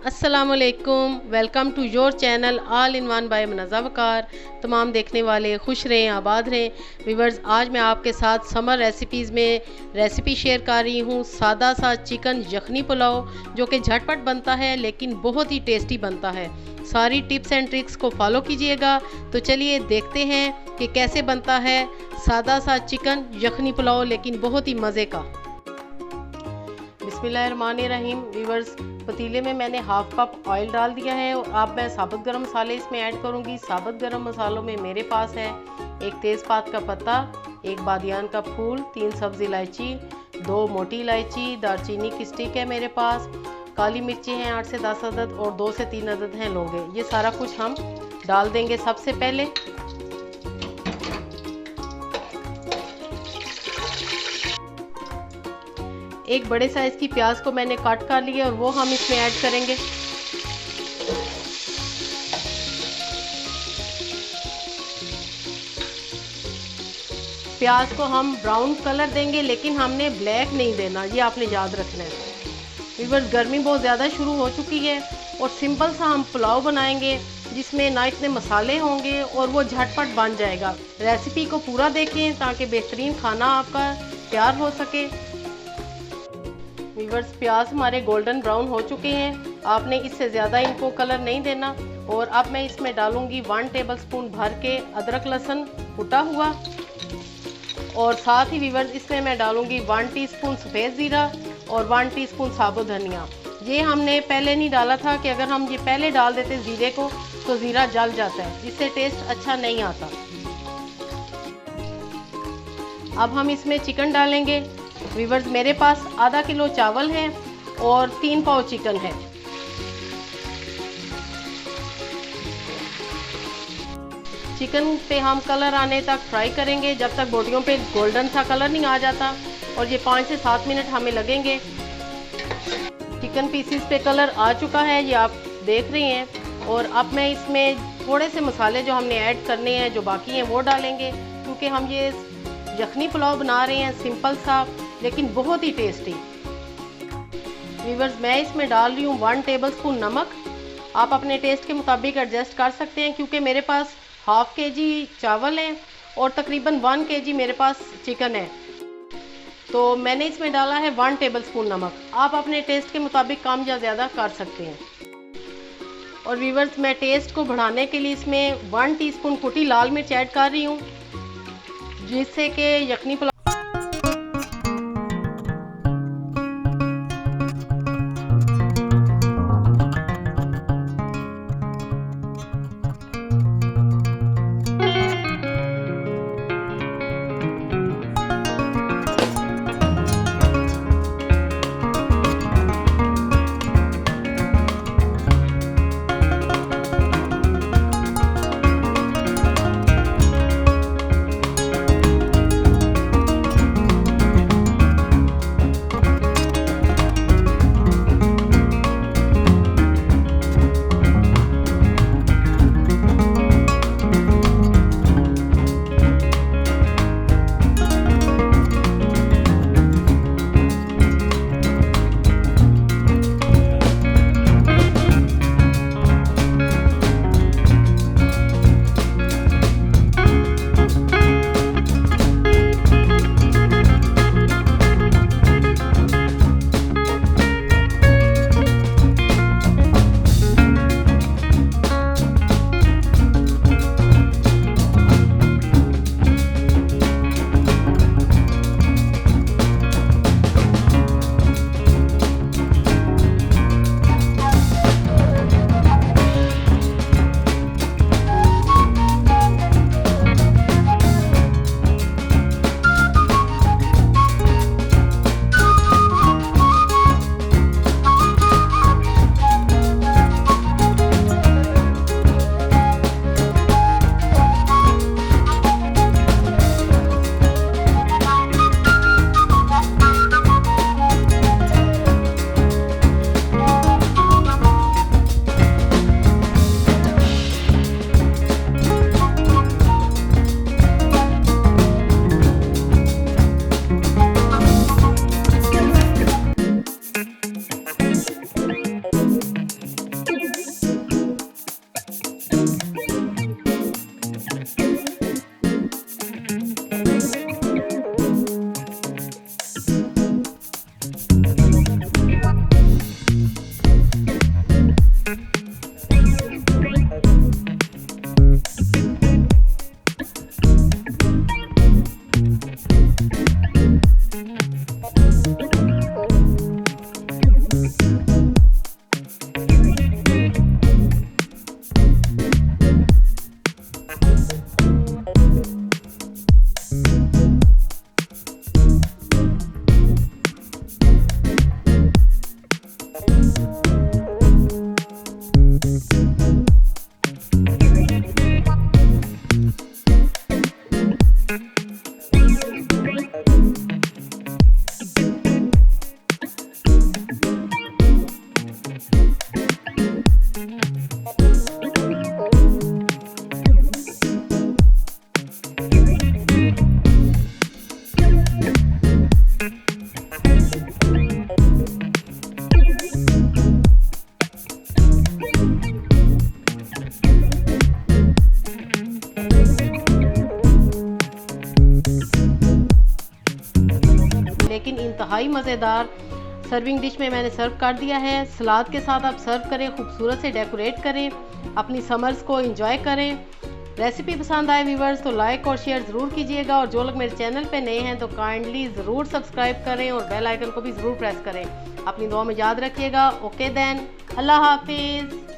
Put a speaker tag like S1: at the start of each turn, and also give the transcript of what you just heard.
S1: अस्सलामुअलैकुम। Welcome to your channel all in one by Munazza Waqar. तमाम देखने वाले खुश रहें, आबाद रहें। व्यूअर्स, आज मैं आपके साथ समर रेसिपीज़ में रेसिपी शेयर कर रही हूँ। सादा सा चिकन यखनी पुलाव जो कि झटपट बनता है लेकिन बहुत ही टेस्टी बनता है। सारी टिप्स एंड ट्रिक्स को फॉलो कीजिएगा। तो चलिए देखते हैं कि कैसे बनता है सादा सा चिकन यखनी पुलाव लेकिन बहुत ही मज़े का। बिस्मिल्लाहिर्रहमानिर्रहीम। व्यूअर्स, पतीले में मैंने हाफ कप ऑयल डाल दिया है और अब मैं साबुत गरम मसाले इसमें ऐड करूंगी। साबुत गरम मसालों में मेरे पास है एक तेज़पात का पत्ता, एक बादियान का फूल, 3 सब्ज़ इलायची, 2 मोटी इलायची, दालचीनी की स्टिक है मेरे पास, काली मिर्ची हैं 8 से 10 अदद और 2 से 3 अदद हैं लौंगे। ये सारा कुछ हम डाल देंगे। सबसे पहले एक बड़े साइज की प्याज को मैंने काट कर लिया और वो हम इसमें ऐड करेंगे। प्याज को हम ब्राउन कलर देंगे लेकिन हमने ब्लैक नहीं देना, ये आपने याद रखना है। व्यूअर्स, गर्मी बहुत ज़्यादा शुरू हो चुकी है और सिंपल सा हम पुलाव बनाएंगे जिसमें ना इतने मसाले होंगे और वो झटपट बन जाएगा। रेसिपी को पूरा देखें ताकि बेहतरीन खाना आपका तैयार हो सके। व्यूअर्स, प्याज हमारे गोल्डन ब्राउन हो चुके हैं। आपने इससे ज़्यादा इनको कलर नहीं देना। और अब मैं इसमें डालूंगी 1 टेबलस्पून भर के अदरक लहसुन कुटा हुआ और साथ ही व्यूअर्स इसमें मैं डालूंगी 1 टीस्पून सफ़ेद ज़ीरा और 1 टीस्पून साबुत धनिया। ये हमने पहले नहीं डाला था कि अगर हम ये पहले डाल देते ज़ीरे को तो ज़ीरा जल जाता है, जिससे टेस्ट अच्छा नहीं आता। अब हम इसमें चिकन डालेंगे। व्यूअर्स, मेरे पास आधा किलो चावल हैं और 3 पाव चिकन है। चिकन पे हम कलर आने तक फ्राई करेंगे जब तक बोटियों पे गोल्डन सा कलर नहीं आ जाता, और ये 5 से 7 मिनट हमें लगेंगे। चिकन पीसीस पे कलर आ चुका है, ये आप देख रहे हैं। और अब मैं इसमें थोड़े से मसाले जो हमने ऐड करने हैं, जो बाकी हैं, वो डालेंगे, क्योंकि हम ये यखनी पुलाव बना रहे हैं सिंपल सा लेकिन बहुत ही टेस्टी। व्यूअर्स, मैं इसमें डाल रही हूँ 1 टेबलस्पून नमक। आप अपने टेस्ट के मुताबिक एडजस्ट कर सकते हैं, क्योंकि मेरे पास हाफ केजी चावल हैं और तकरीबन 1 केजी मेरे पास चिकन है, तो मैंने इसमें डाला है 1 टेबलस्पून नमक। आप अपने टेस्ट के मुताबिक कम या ज़्यादा कर सकते हैं। और व्यूअर्स, मैं टेस्ट को बढ़ाने के लिए इसमें 1 टीस्पून कुटी लाल मिर्च ऐड कर रही हूँ, जिससे कि यखनी पुलाव इंतहाई मज़ेदार सर्विंग डिश में मैंने सर्व कर दिया है। सलाद के साथ आप सर्व करें, खूबसूरत से डेकोरेट करें, अपनी समर्स को एंजॉय करें। रेसिपी पसंद आए व्यूवर्स तो लाइक और शेयर ज़रूर कीजिएगा, और जो लोग मेरे चैनल पे नए हैं तो काइंडली ज़रूर सब्सक्राइब करें और बेल आइकन को भी ज़रूर प्रेस करें। अपनी दुआ में याद रखिएगा। ओके देन, अल्लाह हाफिज़।